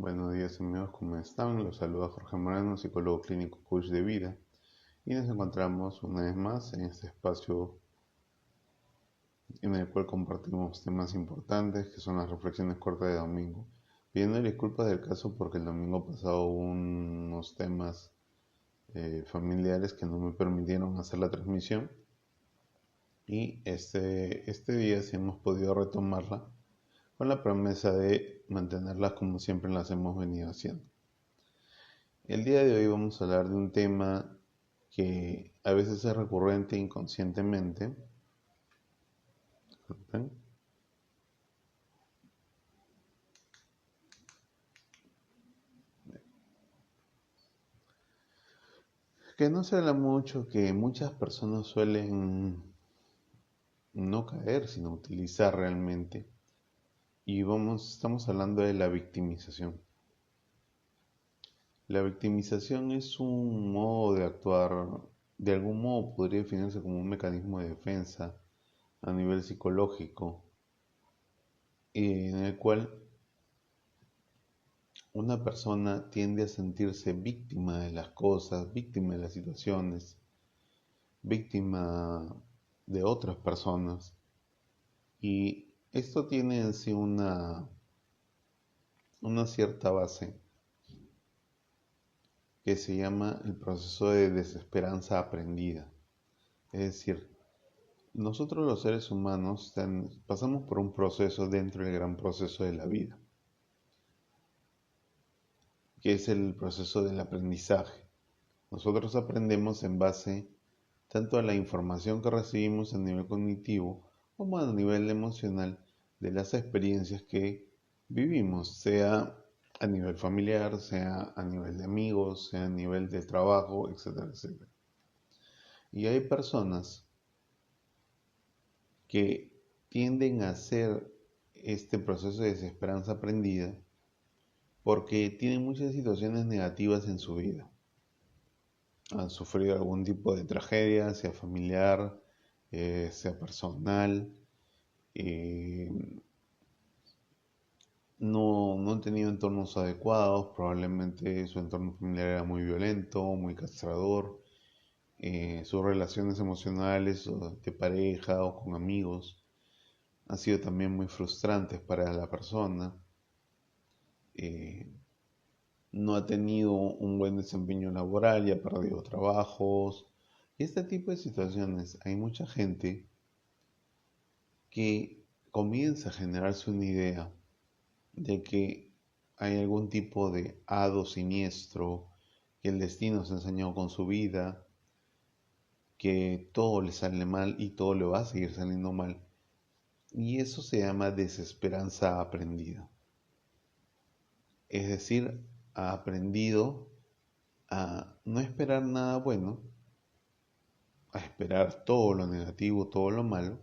Buenos días amigos, ¿cómo están? Los saluda Jorge Moreno, psicólogo clínico coach de vida. Y nos encontramos una vez más en este espacio en el cual compartimos temas importantes que son las reflexiones cortas de domingo. Pidiendo disculpas del caso porque el domingo pasado hubo unos temas familiares que no me permitieron hacer la transmisión. Y este día sí hemos podido retomarla con la promesa de mantenerlas como siempre las hemos venido haciendo. El día de hoy vamos a hablar de un tema que a veces es recurrente inconscientemente, que no se habla mucho, que muchas personas suelen no caer, sino utilizar realmente. Y estamos hablando de la victimización. La victimización es un modo de actuar, de algún modo podría definirse como un mecanismo de defensa a nivel psicológico, en el cual una persona tiende a sentirse víctima de las cosas, víctima de las situaciones, víctima de otras personas. Y esto tiene en sí una cierta base que se llama el proceso de desesperanza aprendida. Es decir, nosotros los seres humanos pasamos por un proceso dentro del gran proceso de la vida, que es el proceso del aprendizaje. Nosotros aprendemos en base tanto a la información que recibimos a nivel cognitivo como a nivel emocional de las experiencias que vivimos, sea a nivel familiar, sea a nivel de amigos, sea a nivel de trabajo, etcétera, etcétera. Y hay personas que tienden a hacer este proceso de desesperanza aprendida porque tienen muchas situaciones negativas en su vida. Han sufrido algún tipo de tragedia, sea familiar, sea personal, eh, no han tenido entornos adecuados, probablemente su entorno familiar era muy violento, muy castrador, sus relaciones emocionales o de pareja o con amigos han sido también muy frustrantes para la persona, eh, no ha tenido un buen desempeño laboral y ha perdido trabajos. Y este tipo de situaciones, hay mucha gente que comienza a generarse una idea de que hay algún tipo de hado siniestro, que el destino se ha enseñado con su vida, que todo le sale mal y todo le va a seguir saliendo mal. Y eso se llama desesperanza aprendida. Es decir, ha aprendido a no esperar nada bueno, a esperar todo lo negativo, todo lo malo,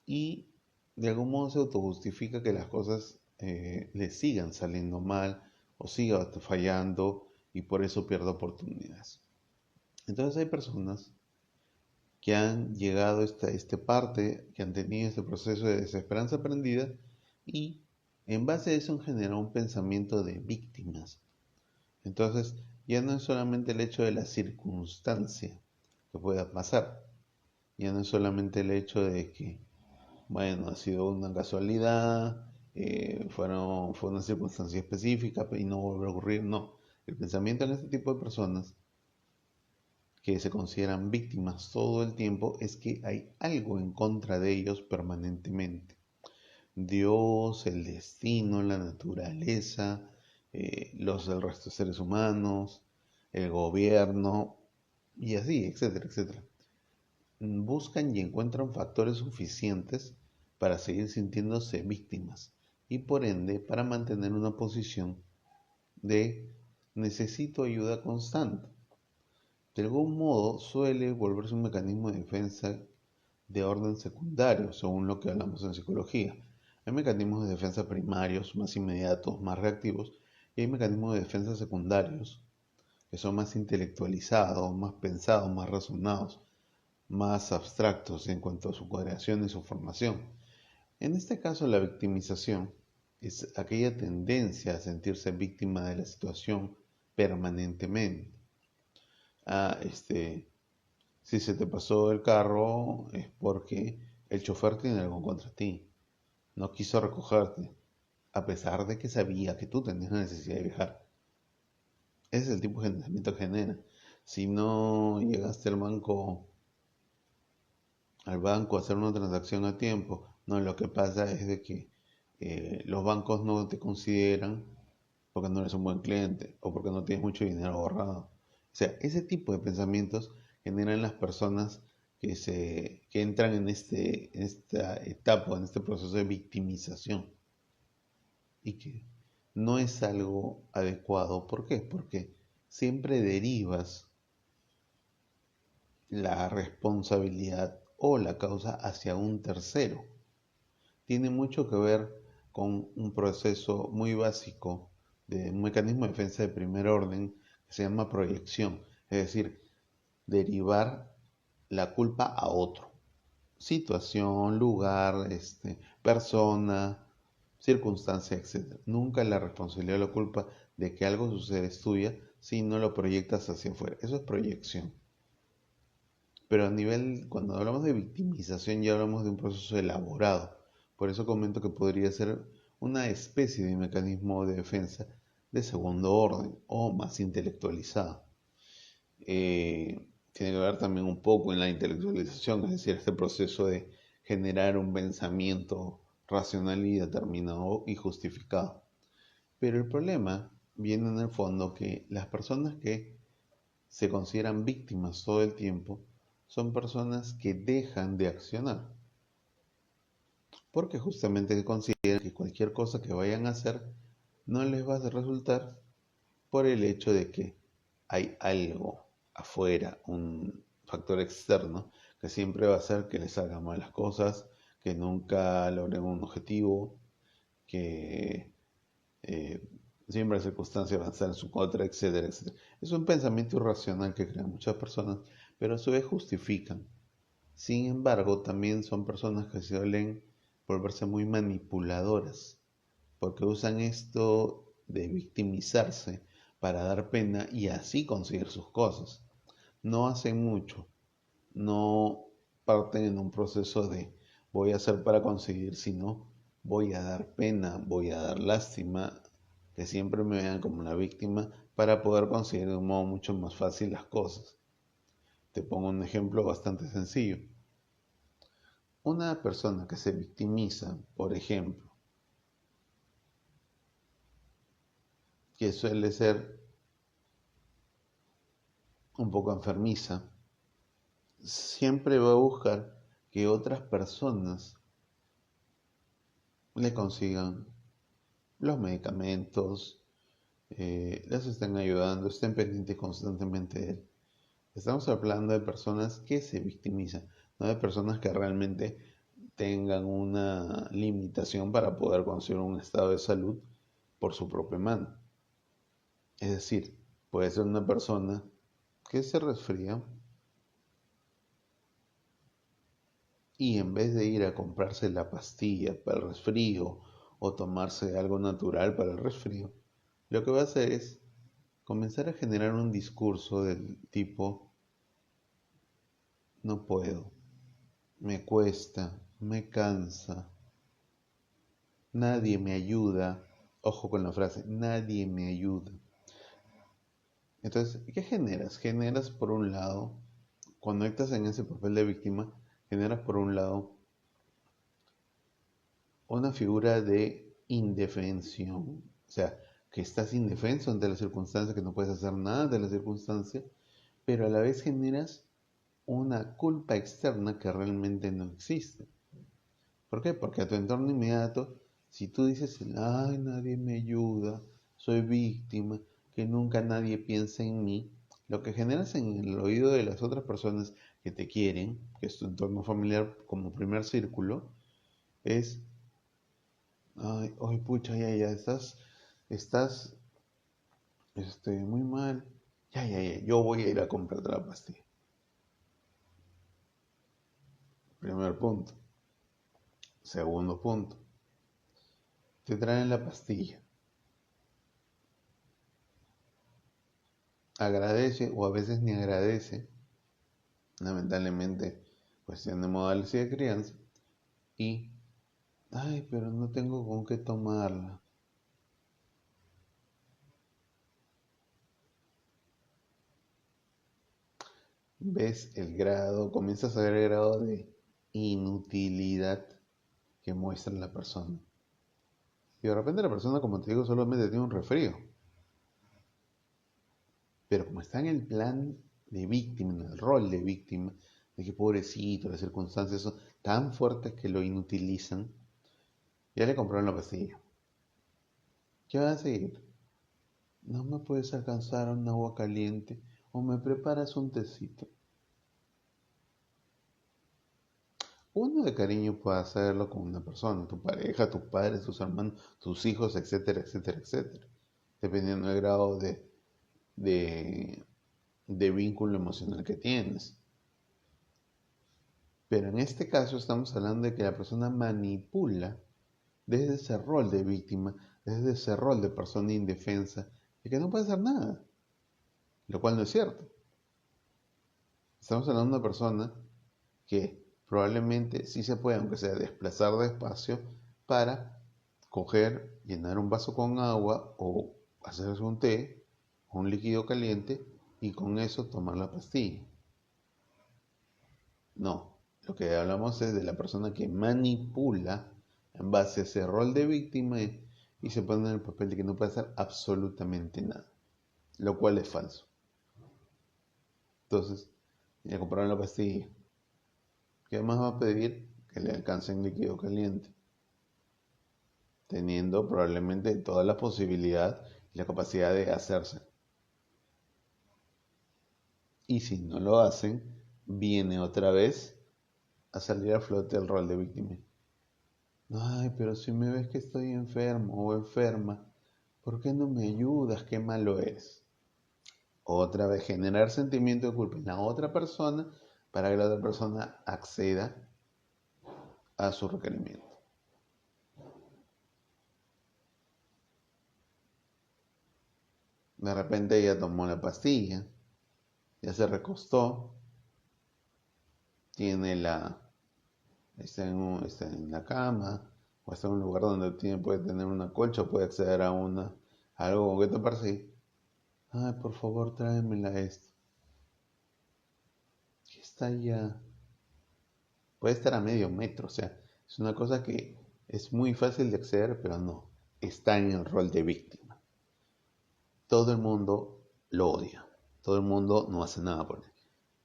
y de algún modo se autojustifica que las cosas le sigan saliendo mal o siga fallando y por eso pierde oportunidades. Entonces hay personas que han llegado a esta parte, que han tenido este proceso de desesperanza aprendida y en base a eso han generado un pensamiento de víctimas. Entonces ya no es solamente el hecho de la circunstancia que pueda pasar, ya no es solamente el hecho de que bueno, ha sido una casualidad, fue una circunstancia específica y no volverá a ocurrir. No, el pensamiento en este tipo de personas que se consideran víctimas todo el tiempo es que hay algo en contra de ellos permanentemente. Dios, el destino, la naturaleza, el resto de seres humanos, el gobierno y así, etcétera, etcétera. Buscan y encuentran factores suficientes para seguir sintiéndose víctimas y por ende para mantener una posición de necesito ayuda constante. De algún modo suele volverse un mecanismo de defensa de orden secundario, según lo que hablamos en psicología. Hay mecanismos de defensa primarios, más inmediatos, más reactivos, y hay mecanismos de defensa secundarios, que son más intelectualizados, más pensados, más razonados, más abstractos en cuanto a su creación y su formación. En este caso, la victimización es aquella tendencia a sentirse víctima de la situación permanentemente. Ah, si se te pasó el carro es porque el chofer tiene algo contra ti, no quiso recogerte, a pesar de que sabía que tú tenías la necesidad de viajar. Ese es el tipo de pensamiento que genera. Si no llegaste al banco a hacer una transacción a tiempo, no, lo que pasa es de que los bancos no te consideran porque no eres un buen cliente o porque no tienes mucho dinero ahorrado. O sea, ese tipo de pensamientos generan las personas que entran en esta etapa, en este proceso de victimización y que no es algo adecuado. ¿Por qué? Porque siempre derivas la responsabilidad o la causa hacia un tercero. Tiene mucho que ver con un proceso muy básico de un mecanismo de defensa de primer orden que se llama proyección, es decir, derivar la culpa a otro. Situación, lugar, persona, circunstancia, etc. Nunca la responsabilidad o la culpa de que algo sucede es tuya si no lo proyectas hacia afuera. Eso es proyección. Pero a nivel, cuando hablamos de victimización, ya hablamos de un proceso elaborado. Por eso comento que podría ser una especie de mecanismo de defensa de segundo orden o más intelectualizado. Tiene que ver también un poco en la intelectualización, es decir, este proceso de generar un pensamiento racional y determinado y justificado. Pero el problema viene en el fondo que las personas que se consideran víctimas todo el tiempo son personas que dejan de accionar, porque justamente consideran que cualquier cosa que vayan a hacer no les va a resultar por el hecho de que hay algo afuera, un factor externo, que siempre va a hacer que les salgan mal las cosas, que nunca logren un objetivo, que eh, siempre las circunstancias van a estar en su contra, etcétera, etcétera. Es un pensamiento irracional que crean muchas personas, pero a su vez justifican. Sin embargo, también son personas que suelen volverse muy manipuladoras, porque usan esto de victimizarse para dar pena y así conseguir sus cosas. No hacen mucho, no parten en un proceso de voy a hacer para conseguir, sino voy a dar pena, voy a dar lástima, que siempre me vean como una víctima para poder conseguir de un modo mucho más fácil las cosas. Te pongo un ejemplo bastante sencillo. Una persona que se victimiza, por ejemplo, que suele ser un poco enfermiza, siempre va a buscar que otras personas le consigan los medicamentos, les estén ayudando, estén pendientes constantemente de él. Estamos hablando de personas que se victimizan, no de personas que realmente tengan una limitación para poder conseguir un estado de salud por su propia mano. Es decir, puede ser una persona que se resfría y en vez de ir a comprarse la pastilla para el resfrío o tomarse algo natural para el resfrío, lo que va a hacer es comenzar a generar un discurso del tipo, no puedo, me cuesta, me cansa, nadie me ayuda. Ojo con la frase, nadie me ayuda. Entonces, ¿qué generas? Generas por un lado, cuando estás en ese papel de víctima, generas por un lado una figura de indefensión, o sea, que estás indefenso ante la circunstancia, que no puedes hacer nada de la circunstancia, pero a la vez generas una culpa externa que realmente no existe. ¿Por qué? Porque a tu entorno inmediato, si tú dices, ay, nadie me ayuda, soy víctima, que nunca nadie piensa en mí, lo que generas en el oído de las otras personas que te quieren, que es tu entorno familiar como primer círculo, es, ay, ay, pucha, ya, estás, muy mal, ya, yo voy a ir a comprarte la pastilla. Primer punto. Segundo punto. te traen la pastilla. Agradece o a veces ni agradece, lamentablemente, cuestión de modales y de crianza, y, ay, pero no tengo con qué tomarla. Ves el grado, comienzas a ver el grado de inutilidad que muestra la persona. Y de repente la persona, como te digo, solamente tiene un resfrío. Pero como está en el plan de víctima, en el rol de víctima, de que pobrecito, las circunstancias son tan fuertes que lo inutilizan, ya le compraron la pastilla. ¿Qué va a seguir? ¿No me puedes alcanzar un agua caliente o me preparas un tecito? Uno de cariño puede hacerlo con una persona, tu pareja, tus padres, tus hermanos, tus hijos, etcétera, etcétera, etcétera. Dependiendo del grado de, de vínculo emocional que tienes. Pero en este caso estamos hablando de que la persona manipula desde ese rol de víctima, desde ese rol de persona indefensa, y que no puede hacer nada, lo cual no es cierto. Estamos hablando de una persona que probablemente sí se puede, aunque sea desplazar despacio, para coger, llenar un vaso con agua o hacerse un té, un líquido caliente, y con eso tomar la pastilla. No, lo que hablamos es de la persona que manipula en base a ese rol de víctima y se pone en el papel de que no puede hacer absolutamente nada, lo cual es falso. Entonces, ya compraron la pastilla. ¿Qué más va a pedir? Que le alcancen líquido caliente, teniendo probablemente toda la posibilidad y la capacidad de hacerse. Y si no lo hacen, viene otra vez a salir a flote el rol de víctima. Ay, pero si me ves que estoy enfermo o enferma, ¿por qué no me ayudas? Qué malo eres. Otra vez generar sentimiento de culpa en la otra persona para que la otra persona acceda a su requerimiento. De repente ella tomó la pastilla, ya se recostó, tiene está en la cama, o está en un lugar donde puede tener una colcha, puede acceder a algo con que taparse. Ay, por favor, tráemela esto. Que está ya. Puede estar a medio metro, o sea, es una cosa que es muy fácil de acceder, pero no, está en el rol de víctima. Todo el mundo lo odia, todo el mundo no hace nada por él.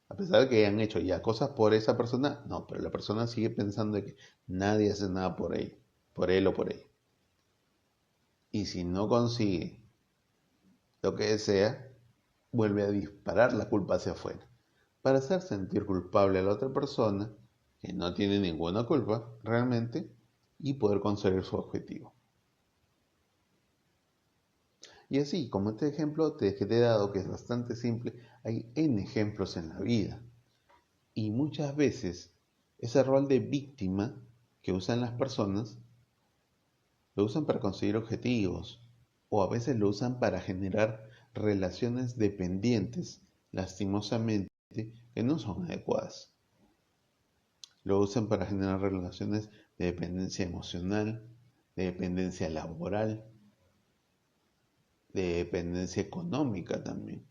A pesar de que han hecho ya cosas por esa persona, no, pero la persona sigue pensando que nadie hace nada por él o por ella. Y si no consigue lo que desea, vuelve a disparar la culpa hacia afuera, para hacer sentir culpable a la otra persona, que no tiene ninguna culpa realmente, y poder conseguir su objetivo. Y así, como este ejemplo que te he dado, que es bastante simple, hay N ejemplos en la vida. Y muchas veces ese rol de víctima que usan las personas, lo usan para conseguir objetivos, o a veces lo usan para generar relaciones dependientes, lastimosamente, que no son adecuadas. Lo usan para generar relaciones de dependencia emocional, de dependencia laboral, de dependencia económica también.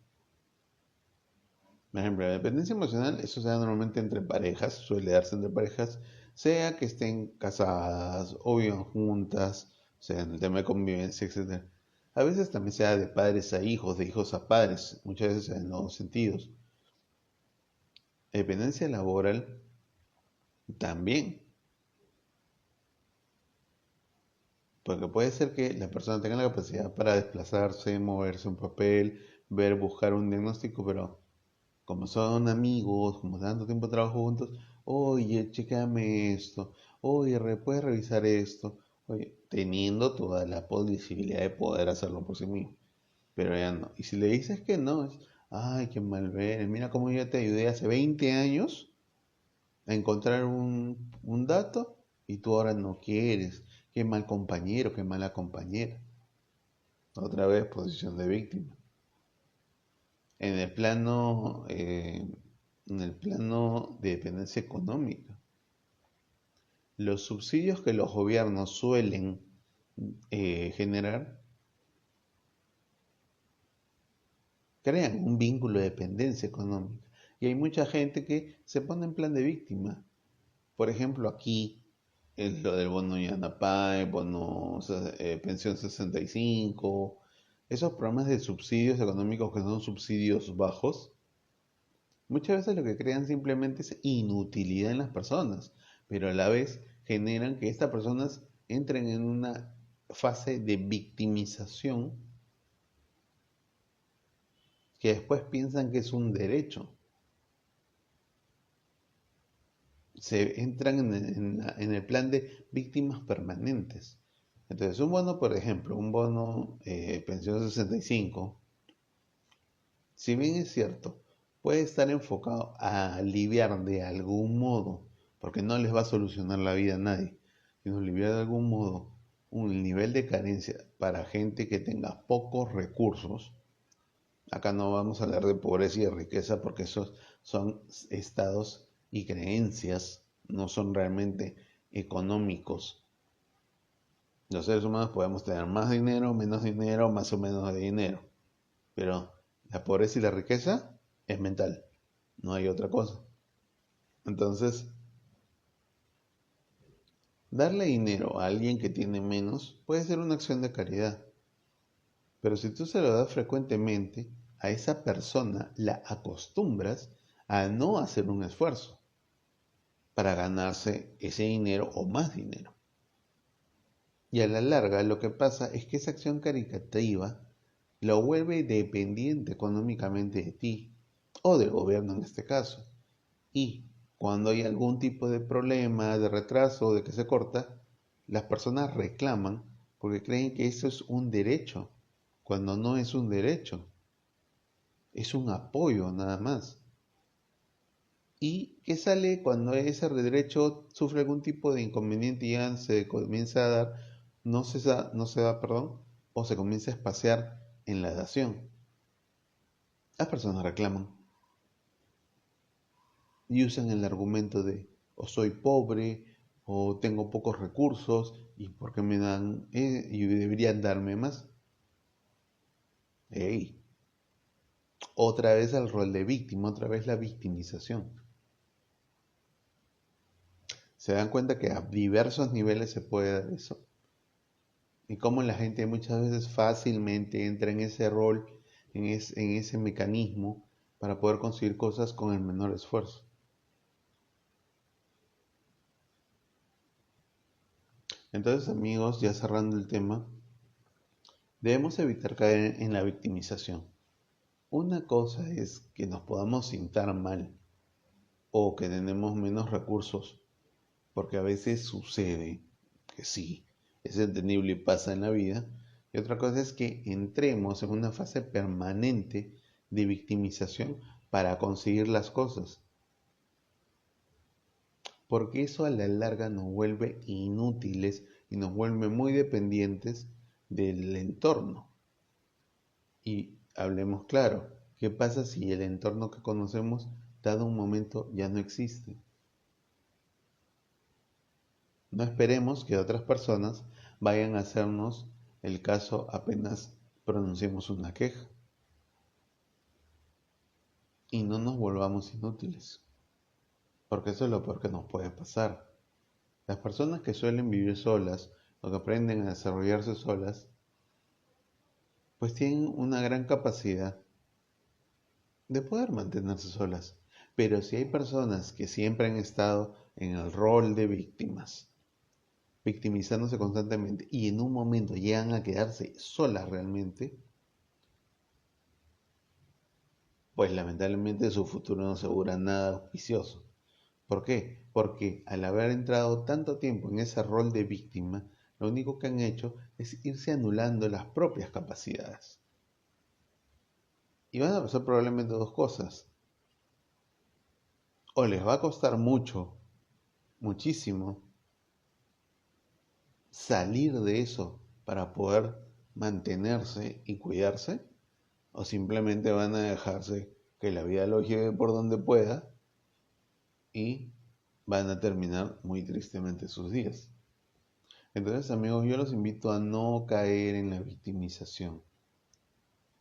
Por ejemplo, la dependencia emocional, eso se da normalmente entre parejas, suele darse entre parejas, sea que estén casadas o vivan juntas, o sea, en el tema de convivencia, etc. A veces también se da de padres a hijos, de hijos a padres, muchas veces en los dos sentidos. Dependencia laboral también, porque puede ser que la persona tenga la capacidad para desplazarse, moverse un papel, ver, buscar un diagnóstico, pero como son amigos, como tanto tiempo trabajo juntos, oye, chécame esto, oye, ¿puedes revisar esto? Oye, teniendo toda la posibilidad de poder hacerlo por sí mismo, pero ya no. Y si le dices que no, es, ay, qué mal ver, mira cómo yo te ayudé hace 20 años a encontrar un dato y tú ahora no quieres. qué mal compañero, qué mala compañera. Otra vez posición de víctima. En el plano, eh, en el plano de dependencia económica, los subsidios que los gobiernos suelen generar crean un vínculo de dependencia económica. Y hay mucha gente que se pone en plan de víctima. Por ejemplo, aquí es lo del bono Yanapay, bono pensión 65, esos programas de subsidios económicos que son subsidios bajos, muchas veces lo que crean simplemente es inutilidad en las personas, pero a la vez generan que estas personas entren en una fase de victimización que después piensan que es un derecho. Se entran en el plan de víctimas permanentes. Entonces, un bono, por ejemplo, un bono pensión 65, si bien es cierto, puede estar enfocado a aliviar de algún modo, porque no les va a solucionar la vida a nadie, sino aliviar de algún modo un nivel de carencia para gente que tenga pocos recursos. Acá no vamos a hablar de pobreza y de riqueza porque esos son estados y creencias, no son realmente económicos. Los seres humanos podemos tener más dinero, más o menos de dinero, pero la pobreza y la riqueza es mental, no hay otra cosa. Entonces, darle dinero a alguien que tiene menos puede ser una acción de caridad, pero si tú se lo das frecuentemente, a esa persona la acostumbras a no hacer un esfuerzo para ganarse ese dinero o más dinero. Y a la larga lo que pasa es que esa acción caritativa lo vuelve dependiente económicamente de ti o del gobierno en este caso. Y cuando hay algún tipo de problema, de retraso, de que se corta, las personas reclaman porque creen que eso es un derecho, cuando no es un derecho, es un apoyo nada más. ¿Y qué sale cuando ese derecho sufre algún tipo de inconveniente y ya se comienza a dar, no se da, perdón, o se comienza a espaciar en la dación? Las personas reclaman y usan el argumento de o soy pobre o tengo pocos recursos y por qué me dan y deberían darme más. Ey, otra vez el rol de víctima, otra vez la victimización. ¿Se dan cuenta que a diversos niveles se puede dar eso? Y cómo la gente muchas veces fácilmente entra en ese rol, en ese mecanismo para poder conseguir cosas con el menor esfuerzo. Entonces, amigos, ya cerrando el tema, debemos evitar caer en la victimización. Una cosa es que nos podamos sentar mal o que tenemos menos recursos, porque a veces sucede que sí, es entendible y pasa en la vida. Y otra cosa es que entremos en una fase permanente de victimización para conseguir las cosas, porque eso a la larga nos vuelve inútiles y nos vuelve muy dependientes del entorno. Y hablemos claro, ¿qué pasa si el entorno que conocemos dado un momento ya no existe? No esperemos que otras personas vayan a hacernos el caso apenas pronunciemos una queja y no nos volvamos inútiles, porque eso es lo peor que nos puede pasar. Las personas que suelen vivir solas o que aprenden a desarrollarse solas, pues tienen una gran capacidad de poder mantenerse solas. Pero si hay personas que siempre han estado en el rol de víctimas, victimizándose constantemente y en un momento llegan a quedarse solas realmente, pues lamentablemente su futuro no asegura nada auspicioso. ¿Por qué? Porque al haber entrado tanto tiempo en ese rol de víctima, lo único que han hecho es irse anulando las propias capacidades. Y van a pasar probablemente dos cosas. O les va a costar mucho, muchísimo, salir de eso para poder mantenerse y cuidarse, o simplemente van a dejarse que la vida los lleve por donde pueda y van a terminar muy tristemente sus días. Entonces, amigos, yo los invito a no caer en la victimización.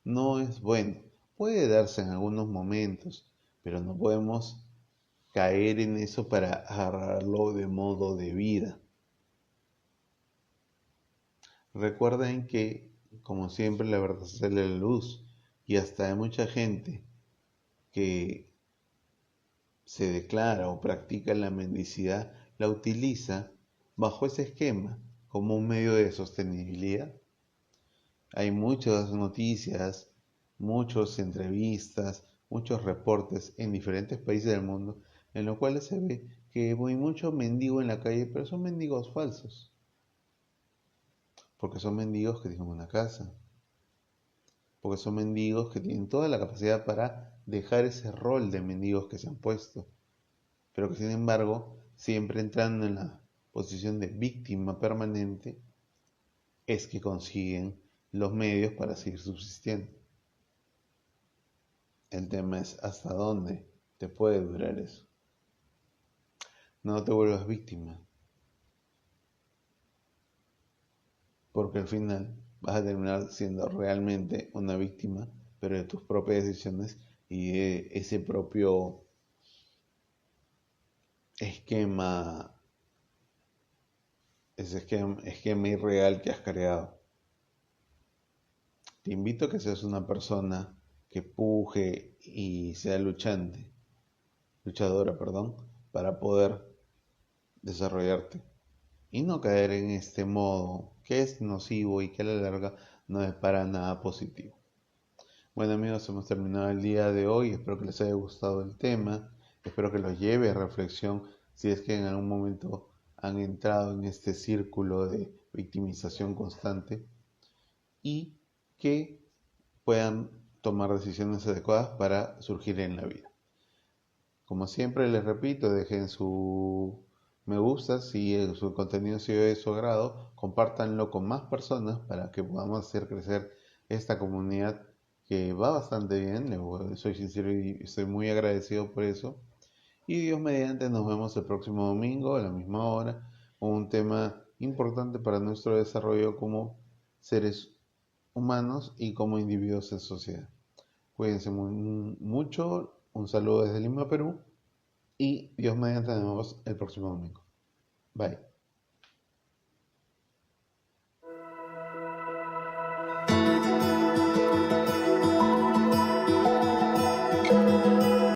No es bueno. Puede darse en algunos momentos, pero no podemos caer en eso para agarrarlo de modo de vida. Recuerden que, como siempre, la verdad sale a la luz y hasta hay mucha gente que se declara o practica la mendicidad, la utiliza bajo ese esquema como un medio de sostenibilidad. Hay muchas noticias, muchas entrevistas, muchos reportes en diferentes países del mundo en los cuales se ve que hay mucho mendigo en la calle, pero son mendigos falsos, porque son mendigos que tienen una casa, porque son mendigos que tienen toda la capacidad para dejar ese rol de mendigos que se han puesto, pero que sin embargo, siempre entrando en la posición de víctima permanente, es que consiguen los medios para seguir subsistiendo. El tema es hasta dónde te puede durar eso. No te vuelvas víctima, porque al final vas a terminar siendo realmente una víctima, pero de tus propias decisiones y de ese propio esquema, esquema irreal que has creado. Te invito a que seas una persona que puje y sea luchadora, perdón, para poder desarrollarte y no caer en este modo que es nocivo y que a la larga no es para nada positivo. Bueno amigos, hemos terminado el día de hoy, espero que les haya gustado el tema, espero que los lleve a reflexión si es que en algún momento han entrado en este círculo de victimización constante y que puedan tomar decisiones adecuadas para surgir en la vida. Como siempre les repito, dejen su me gusta si su contenido sigue de su agrado, compártanlo con más personas para que podamos hacer crecer esta comunidad que va bastante bien, soy sincero y estoy muy agradecido por eso. Y Dios mediante nos vemos el próximo domingo a la misma hora con un tema importante para nuestro desarrollo como seres humanos y como individuos en sociedad. Cuídense mucho, un saludo desde Lima, Perú y Dios mediante nos vemos el próximo domingo. Bye.